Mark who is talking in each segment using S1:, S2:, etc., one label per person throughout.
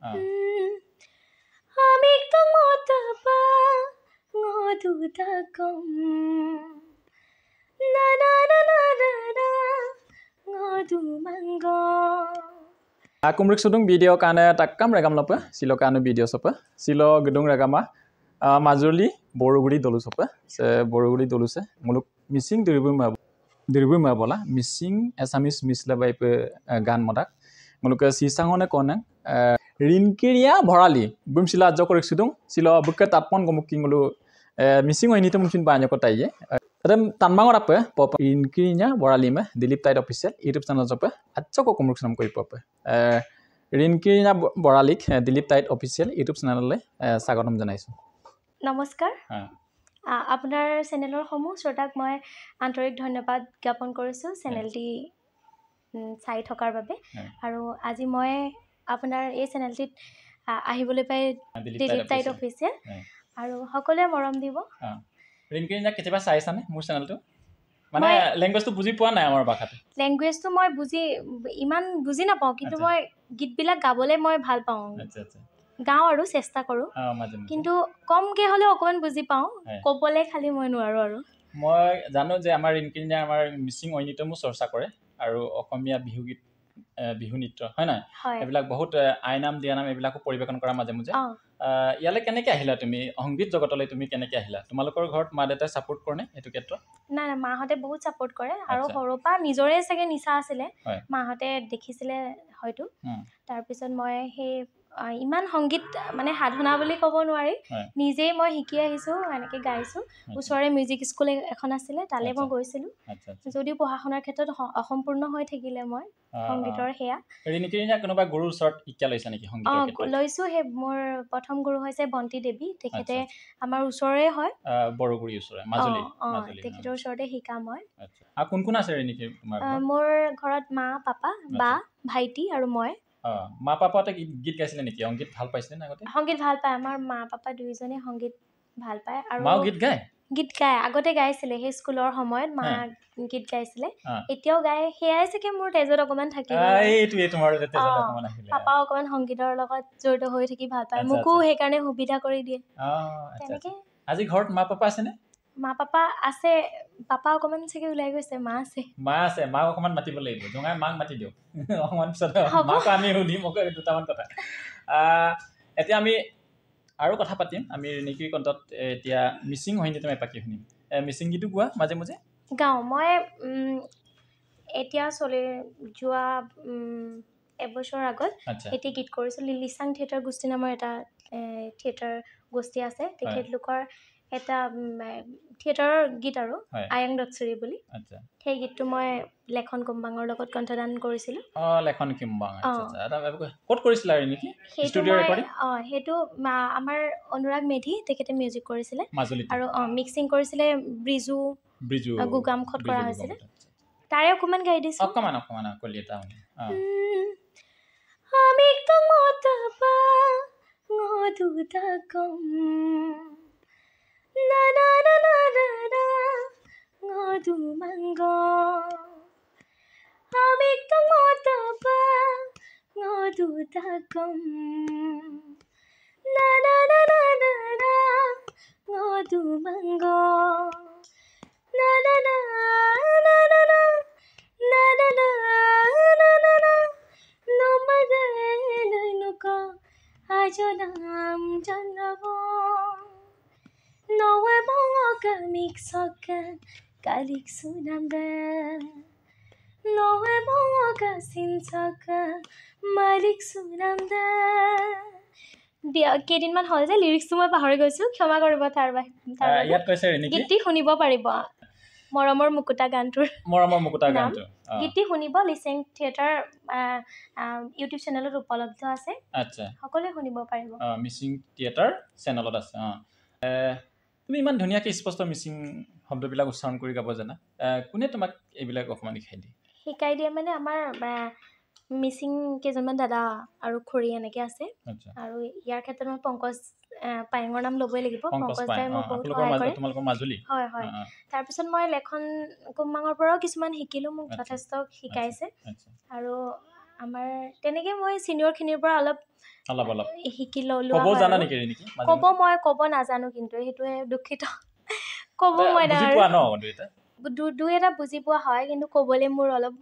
S1: আমি তো মতবা ngọdụdagom na na na na na na ngọdụmango
S2: Akumrik sudung video kana takam regam lopa silo kanu video sopa silo gedung regama Majuli Boruguri dolu sopa se Boruguri dolu se muluk missing diribu ma bola missing Assamese misla bai pe gan modak muluk sisangone konang rinkiria bhorali bumsila ajjo korik sudung silo bukke tapon gomukking mulu missing oini to mungkin banyak kotai ye Adam tanbangor apa pop rinkiria bhorali me Dilip Tide official YouTube channel sopa ajjo ko kumruk nam koi pop rinkiria bhoralik Dilip Tide official YouTube channel le sagotam janaisu
S1: নমস্কাৰ আপোনাৰ চেনেলৰ সমূহ শ্ৰোতাক মই আন্তৰিক ধন্যবাদ জ্ঞাপন কৰিছোঁ চেনেলটি চাই থকাৰ বাবে আৰু আজি মই আপোনাৰ এই চেনেলটিত আহিবলৈ পাই দিলীপ টাইড অফিচিয়েল আৰু সকলোৱে মৰম দিব
S2: ৰিনকিৰিনা কেতিয়াবা চাইছানে মোৰ চেনেলটো মানে ল্যাঙ্গুৱেজটো বুজি পোৱা নাই আমাৰ ভাষাটো
S1: ল্যাঙ্গুৱেজটো মই ইমান বুজি নাপাওঁ কিন্তু মই গীতবিলাক গাবলৈ মই ভাল পাওঁ
S2: আচ্ছা
S1: গাওঁ আৰু চেষ্টা কৰোঁ কিন্তু কমকৈ হ'লেও অকণমান বুজি পাওঁ ক'বলৈ খালি মই নোৱাৰোঁ আৰু
S2: মই জানো যে আমাৰ ৰিনকিৰিনা আমাৰ মিচিং ঐনিতমো চৰ্চা কৰে আৰু অসমীয়া বিহু গীত বিহু নৃত্য হয় নাই এইবিলাক বহুত আইনাম দিয়ানাম এইবিলাকো পৰিৱেশন কৰা মাজে মাজে ইয়ালে কেনেকৈ আহিলা তুমি সংগীত জগতলৈ তুমি কেনেকৈ আহিলা তোমালোকৰ ঘৰত মা দেউতাই ছাপোৰ্ট কৰেনে এইটো ক্ষেত্ৰত
S1: নাই মাহঁতে বহুত ছাপোৰ্ট কৰে আৰু সৰুৰ পৰা নিজৰে চাগে নিচা আছিলে মাহঁতে দেখিছিলে হয়তো তাৰপিছত মই সেই ইমান সংগীত মানে সাধনা বুলি ক'ব নোৱাৰি নিজেই মই শিকি আহিছোঁ এনেকৈ গাইছোঁ ওচৰৰে মিউজিক স্কুল এখন আছিলে তালৈ মই গৈছিলোঁ যদিও পঢ়া শুনাৰ ক্ষেত্ৰত অসম্পূৰ্ণ হৈ থাকিলে মই সংগীতৰ সেয়া
S2: ৰিনকিৰিনা কোনোবা গুৰুৰ ওচৰত শিক্ষা লৈছা নেকি সংগীতৰ ক্ষেত্ৰত
S1: লৈছোঁ সেই মোৰ প্ৰথম গুৰু হৈছে বন্তি দেৱী তেখেতে আমাৰ ওচৰৰে হয়
S2: বৰগুৰি ওচৰৰে মাজুলী
S1: তেখেতৰ ওচৰতে শিকা মই
S2: কোন কোন আছে ৰিনকি তোমাৰ
S1: মোৰ ঘৰত মা পাপা বা ভাইটি আৰু মই
S2: মা পাপাতে গীত গাইছিলে নেকি সংগীত ভাল পাইছিলে না আগতে
S1: সংগীত ভাল পায় আমাৰ মা পাপা দুইজনে সংগীত ভাল পায় আৰু
S2: মাও গীত গায়
S1: আগতে গাইছিলে সেই স্কুলৰ সময়ত মা গীত গাইছিলে এতিয়াও গায় সেয়াই চাগে মোৰ তেজত অকণমান থাকিব পাপা অকণমান সংগীতৰ লগত জড়িত হৈ থাকি ভাল পায় মোকো সেইকাৰণে সুবিধা কৰি দিয়ে তেনেকে
S2: আজি ঘৰত মা পাপা আছেনে
S1: মা পাপা আছে পাপা অকণমান চাগে ওলাই গৈছে মা আছে
S2: মাক অকণমান মাতিব লাগিব জঙাই মাক মাতি দিওঁ অকণমান পিছত মাক আমি সুধিম দুটামান কথা এতিয়া আমি আৰু কথা পাতিম আমি ৰিনকিৰ কণ্ঠত এতিয়া মিচিং হৈনিতম এপাকি শুনিম মিচিং গীতো গোৱা মাজে মাজে
S1: গাওঁ মই এতিয়া যোৱা এবছৰ আগত এটি গীত কৰিছোঁ লিলিচাং থিয়েটাৰ গোষ্ঠী নামৰ এটা থিয়েটাৰ গোষ্ঠী আছে তেখেতলোকৰ এটা থিয়েটাৰৰ গীত আৰু আয়াং দক্ষৰী বুলি সেই গীতটো মই লেখন কুম্বাঙৰ লগত কণ্ঠদান কৰিছিলোঁ
S2: লেখন কুম্বাং ক'ত কৰিছিলা নেকি ষ্টুডিঅ' ৰেকৰ্ডিং
S1: সেইটো আমাৰ অনুৰাগ মেধি তেখেতে মিউজিক কৰিছিলে আৰু মিক্সিং কৰিছিলে ব্ৰিজু গুগামখত কৰা হৈছিলে তাৰে অকণমান গাই দিছোঁ
S2: অকণমান কলি এটা
S1: আমি তো মতবা ngọdụdagom na na na na na na ngọdụmango আমি তো মতবা ngọdụdagom na na na na na na ngọdụmango na na na na na na na na na na na na no magalay nuko ajonam janabo noe bonga miksoka kalik sunamda noe bonga sinsoka malik sunamda কেইদিনমান হ'ল যে লিৰিক্সটো মই পাহৰি গৈছোঁ ক্ষমা কৰিব তাৰ গীতটি শুনিব পাৰিব মৰমৰ মুকুতা গানটোৰ গীতটি শুনিব লিচেং থিয়েটাৰ ইউটিউব চেনেলত উপলব্ধ আছে সকলোৱে শুনিব পাৰিব
S2: মিচিং থিয়েটাৰ চেনেলত আছে তুমি ইমান ধুনীয়াকৈ স্পষ্ট মিচিং শব্দবিলাক উচ্চাৰণ কৰি গাব জানা কোনে তোমাক এইবিলাক অকণমান
S1: শিকাই দিয়ে মানে আমাৰ মিচিং কেইজনমান দাদা আৰু খুৰী এনেকৈ আছে আৰু ইয়াৰ ক্ষেত্ৰত মই পংকজ পায়েঙৰ নাম ল'বই লাগিব পংকজ দাই মোক বহুত সহায় কৰে হয় তাৰপিছত মই লেখন কুম্বাঙৰ পৰাও কিছুমান শিকিলোঁ মোক যথেষ্ট শিকাইছে আৰু আমাৰ তেনেকে মই চিনিয়ৰখিনিৰ পৰা অলপ শিকি লোৱা
S2: ক'ব জানা নেকি নেকি
S1: মই ক'ব নাজানো কিন্তু সেইটোৱে দুখিত ক'ব মই দুই এটা বুজি পোৱা হয় কিন্তু ক'বলৈ মোৰ অলপ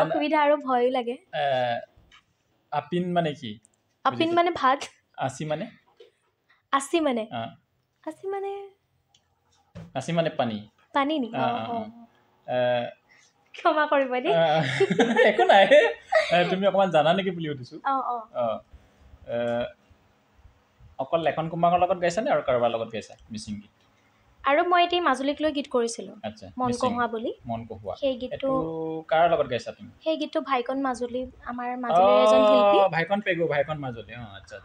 S1: অসুবিধা আৰু ভয়ো লাগে
S2: আপিন মানে কি
S1: আপিন মানে ভাত
S2: আসি মানে পানী
S1: নি ক্ষমা কৰিব দেই
S2: একো নাই তুমি অকমান জানা নেকি বুলি সুধিছো অকল লেখন কুমাৰৰ লগত গাইছানে আৰু কাৰোবাৰ লগত গাইছা মিচিং গীত
S1: আৰু মই এতিয়া মাজুলীক লৈ গীত কৰিছিলোঁ মন কহুৱা বুলি সেই গীতটো
S2: কাৰ লগত গাইছা তুমি
S1: সেই গীতটো ভাইকন মাজুলী আমাৰ মাজুলীৰ এজন শিল্পী
S2: ভাইকন মাজুলী আচ্ছা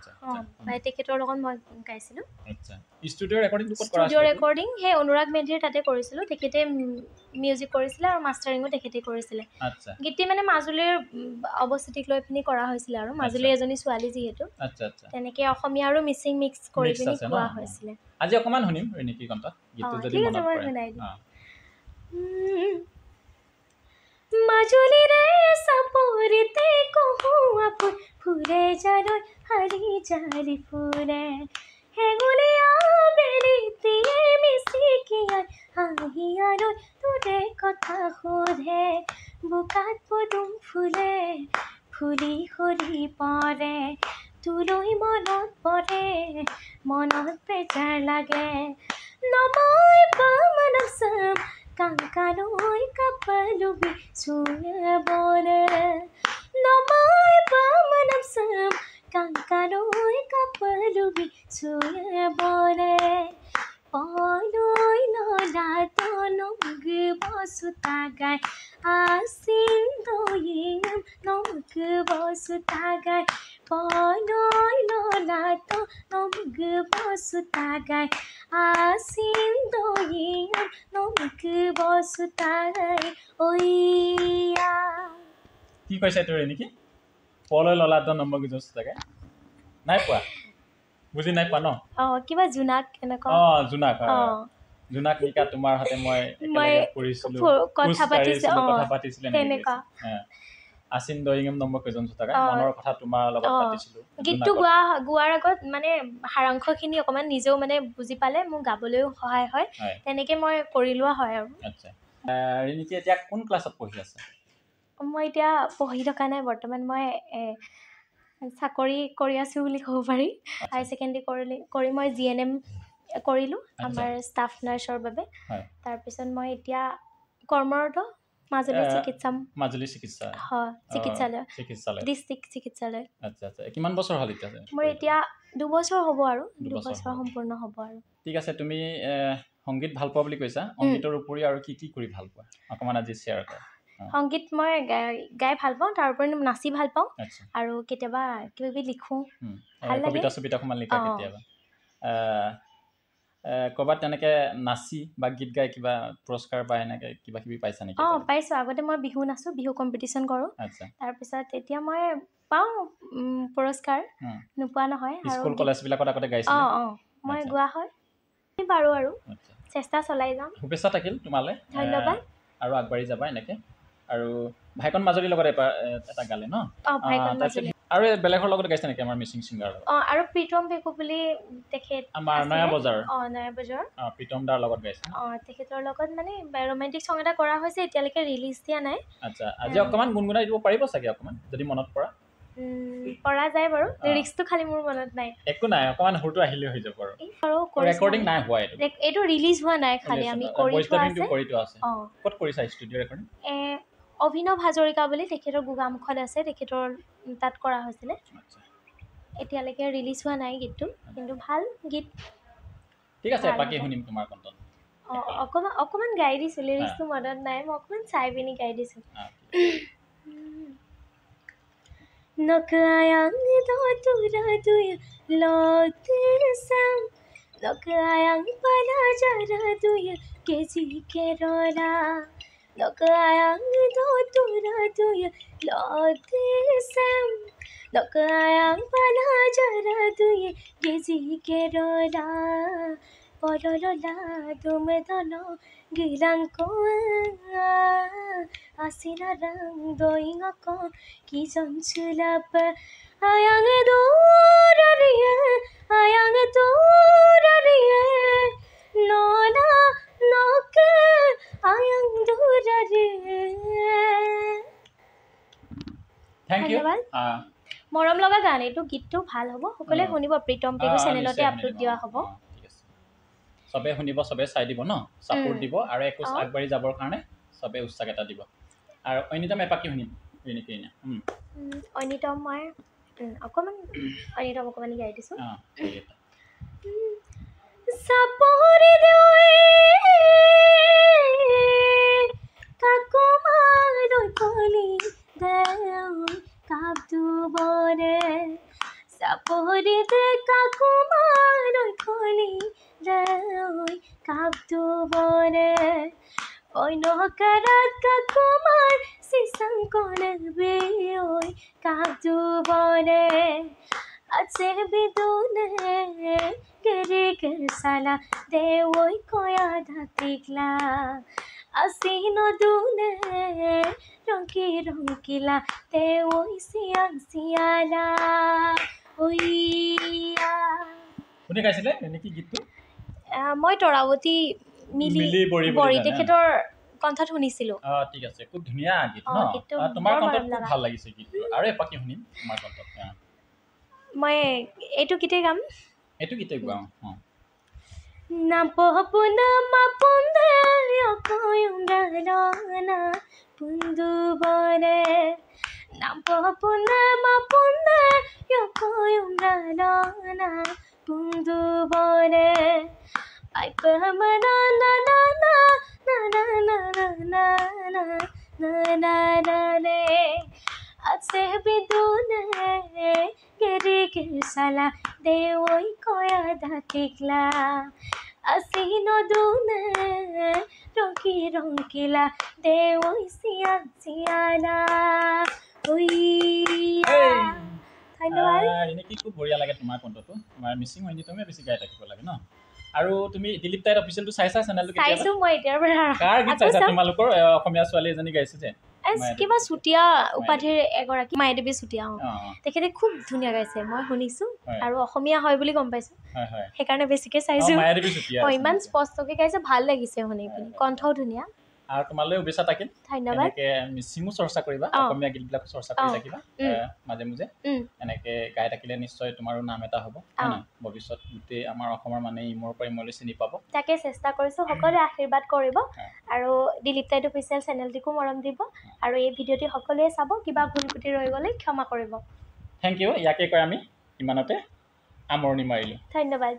S1: তেখেতৰ লগত মই গাইছিলোঁ
S2: আচ্ছা ষ্টুডিঅ' ৰেকৰ্ডিং
S1: সেই অনুৰাগ মেধিৰ তাতে কৰিছিলোঁ তেখেতে মিউজিক কৰিছিলে আৰু মাষ্টাৰিঙো তেখেতে কৰিছিলে গীতটি মানে মাজুলীৰ অৱস্থিতিক লৈ পিনি কৰা হৈছিলে আৰু মাজুলীৰ এজনী ছোৱালী যিহেতু তেনেকে অসমীয়া আৰু মিচিং মিক্স কৰি পিনি গোৱা হৈছিলে
S2: আজি অকমান শুনিম ৰিনিকি কণ্ঠত গীতটো যদি মনত পৰে
S1: মাজুলীৰে চাপৰিতে কহুৱা ফুৰে জাৰৈ হাৰি জাৰি ফুৰে হেগুলীয়া বেলিটিয়ে মিচিকিয়াই হাঁহিয়াৰৈ তোৰে কথা সোধে বোকাত পদুম ফুলে ফুলি সৰি পৰে তোলৈ মনত পৰে মনত বেজাৰ লাগে নময় পামনম চাম কাংকালৈ কাপালুবি চুয়ে বনে নময় পামনম চাম কাংকালৈ কাপালুবি চুয়ে বনে পলৈ নলা তনমগ বসুতাগাই আসিন দইম নমগ বসুতাগাই পলৈ নলা তনমগ বসুতাগাই আসিন দইম নমগ বসুতাগাই ওইয়া
S2: কি কৈছে তোৰে নেকি পলৈ ললা তনমগ বসুতাগাই নাই পোৱা বুজি নাই পোৱা ন
S1: কিবা জুনাক এনেকুৱা
S2: জুনাক নিকা তোমাৰ হাতে মই একেলগে কৰিছিলোঁ কথা পাতিছিলোঁ তেনেকুৱা আসিন দইম নম্বৰ কেজন থকা মনৰ কথা তোমাৰ লগত পাতিছিলোঁ
S1: গীতটো গোৱাৰ আগত মানে সাৰাংশখিনি অকণমান নিজেও মানে বুজি পালে মোক গাবলৈও সহায় হয় তেনেকৈ মই কৰি লোৱা হয় আৰু
S2: আচ্ছা ৰিনিকি এতিয়া কোন ক্লাছত পঢ়ি আছে
S1: মই এতিয়া পঢ়ি থকা নাই বৰ্তমান মই চাকৰি কৰি আছোঁ বুলি ক'ব পাৰি হাই ছেকেণ্ডেৰী কৰি মই GNM কৰিলোঁ আমাৰ ষ্টাফ নাৰ্ছৰ বাবে তাৰপিছত মই এতিয়া কৰ্মৰত মাজুলী চিকিৎসালয় ডিষ্ট্ৰিক্ট চিকিৎসালয়
S2: কিমান বছৰ হ'ল এতিয়া
S1: মোৰ এতিয়া 2 বছৰ হ'ব আৰু 2 বছৰ সম্পূৰ্ণ হ'ব আৰু
S2: ঠিক আছে তুমি সংগীত ভাল পোৱা বুলি কৈছা সংগীতৰ উপৰি আৰু কি কৰি ভাল পোৱা অকমান আজি শ্বেয়াৰ কৰা
S1: সংগীত মই গাই ভাল পাওঁ তাৰ উপৰি নাচি ভাল পাওঁ আৰু কেতিয়াবা কিবা লিখোঁ ভাল লাগে
S2: কবিতা সমান লিখা কেতিয়াবা ক'ৰবাত তেনেকৈ নাচি বা গীত গাই কিবা পুৰস্কাৰ বা এনেকৈ কিবা কিবি পাইছা নেকি
S1: পাইছোঁ আগতে মই বিহু নাচোঁ বিহু কম্পিটিশ্যন কৰোঁ তাৰপিছত এতিয়া মই পাওঁ পুৰস্কাৰ নোপোৱা নহয়
S2: স্কুল কলেজবিলাকত আগতে গাইছিলোঁ
S1: মই গোৱা হয় বাৰু আৰু চেষ্টা চলাই যাম
S2: শুভেচ্ছা থাকিল তোমালৈ
S1: ধন্যবাদ
S2: আৰু আগবাঢ়ি যাবা এনেকৈ আৰু ভাইকন মাজুলীৰ লগত এটা গালে ন আৰু বেলেগৰ লগত গাইছে নেকি আমাৰ মিচিং ছিংগাৰ
S1: আৰু প্ৰীতম পেকু বুলি তেখেত
S2: আমাৰ নয়া বজাৰ প্ৰীতম দাৰ লগত গাইছে
S1: তেখেতৰ লগত মানে ৰোমেণ্টিক ছং এটা কৰা হৈছে এতিয়ালৈকে ৰিলিজ দিয়া নাই
S2: আচ্ছা আজি অকণমান গুণগুণাই দিব পাৰিব চাগে অকণমান যদি মনত
S1: পৰা যায় বাৰু লিৰিক্সটো খালি মোৰ মনত নাই
S2: একো নাই অকণমান সুৰটো আহিলে হৈ যাব আৰু ৰেকৰ্ডিং নাই হোৱা
S1: এইটো ৰিলিজ হোৱা নাই খালি আমি কৰি থোৱা আছে
S2: ক'ত কৰিছা ষ্টুডিঅ' ৰেকৰ্ডিং
S1: অভিনৱ হাজৰিকা বুলি তেখেতৰ গোগামুখত আছে তেখেতৰ তাত কৰা হৈছিলে এতিয়ালৈকে ৰিলিজ হোৱা নাই গীতটো কিন্তু ভাল গীত
S2: ঠিক আছে বাকী শুনিম তোমাৰ কণ্ঠত
S1: অকণমান গাই দিছোঁ লিৰিক্সটো মনত নাই মই অকণমান চাই পিনি গাই দিছোঁ নকআয়াং দো তুৰা দুয়া লতেৰ চাম নকআয়াং পালা জাৰা দুয়া কেজি কেৰলা নকআয়াং দো তুৰা দুয়া লতেৰ চাম নকআয়াং পালা জাৰা দুয়া KG Kerala Pololola dumedano gilang ko asinarang doing ako kijon sulap ayang durariye nola nok ayang durariye
S2: Thank you.
S1: মৰম লগা গান এইটো গীতটো ভাল হ'ব সকলোৱে শুনিব প্ৰীতম টিভি চেনেলতে আপলোড দিয়া হ'ব
S2: সবে শুনিব সবে চাই দিব ন সাপোর্ট দিব আৰু একোছ আগবাঢ়ি যাবৰ কাৰণে সবে উৎসাহ এটা দিব আৰু অনিতম এপাকি শুনিম কিনে
S1: অনিতম মই অকমান গাই দিছো সাপৰি দেই কাকো মাৰৈ কলি দেই কাবদু বনে সাপৰি দে কাকো মাৰৈ কলি দেই কাবদু বনে অইনকাৰাত কাকো মাৰ সিসংকনে বেই কাবদু বনে আছে বিদুনে গেরে গেসালা দে ওই কয়া ধাতিকলা আসিনো দুনে রঙ্কিলা দে ওই সিয়ালা ওইয়া
S2: কোনে গাইছিলে নেকি গীতটো
S1: মই তৰাৱতী মিলি বৰি তেখেতৰ কণ্ঠত শুনিছিলো
S2: ঠিক আছে খুব ধুনীয়া গীত ন তোমাৰ কণ্ঠত খুব ভাল লাগিছে গীতটো আৰু এপাকি শুনিম তোমাৰ কণ্ঠত
S1: মই এইটো গীতে গাম
S2: গাওঁ
S1: Napopuna mapunde yokoyungalana pundubone Napopuna mapunde yokoyungalana pundubone Ay pamana na na na na na na na na na na na ne Atse bidune geri girsala de oi koya dhatikla asino dune ronkila de oi siala oiya ধন্যবাদ
S2: এনেকি খুব বঢ়িয়া লাগে তোমাৰ কণ্ঠটো তোমাৰ মিছিং হৈ তুমি বেছি গাই থাকিব লাগে ন আৰু তুমি দিলীপ তাইৰ অফিচিয়েলটো চাইছা চেনেলটো কেতিয়া
S1: চাইছো মই এতিয়াৰ পৰা
S2: কাৰ গীত চাইছা তোমালোকৰ অসমীয়া ছোৱালী এজনী গাইছে যে
S1: কিবা চুটিয়া উপাধিৰ এগৰাকী মায়াদেৱী চুটিয়া তেখেতে খুব ধুনীয়া গাইছে মই শুনিছো আৰু অসমীয়া হয় বুলি গম পাইছো সেইকাৰণে বেছিকে চাইছো ইমান স্পষ্টকে গাইছে ভাল লাগিছে শুনি পিনি কণ্ঠও ধুনীয়া
S2: আৰু তোমালৈ উবেচা থাকিল
S1: ধন্যবাদ
S2: এনেকে মিছিমো চৰ্চা কৰিবা অসমীয়া গীতবিলাক চৰ্চা কৰি থাকিবা মাজে মাজে এনেকে গাই থাকিলে নিশ্চয় তোমাৰো নাম এটা হ'ব না ভৱিষ্যত গোটেই আমাৰ অসমৰ মানে ইমৰ পৰা ইমলৈ চিনি পাব
S1: তাকে চেষ্টা কৰিছো সকলোৱে আশীৰ্বাদ কৰিব আৰু দিলীপ তাইট অফিচিয়েল চেনেলটিকো মৰম দিব আৰু এই ভিডিঅ'টি সকলোৱে চাব কিবা ভুল ত্ৰুটি ৰৈ গ'লে ক্ষমা কৰিব
S2: থেংক ইউ ইয়াকে কয় আমি ইমানতে আমৰণি মাৰিলোঁ
S1: ধন্যবাদ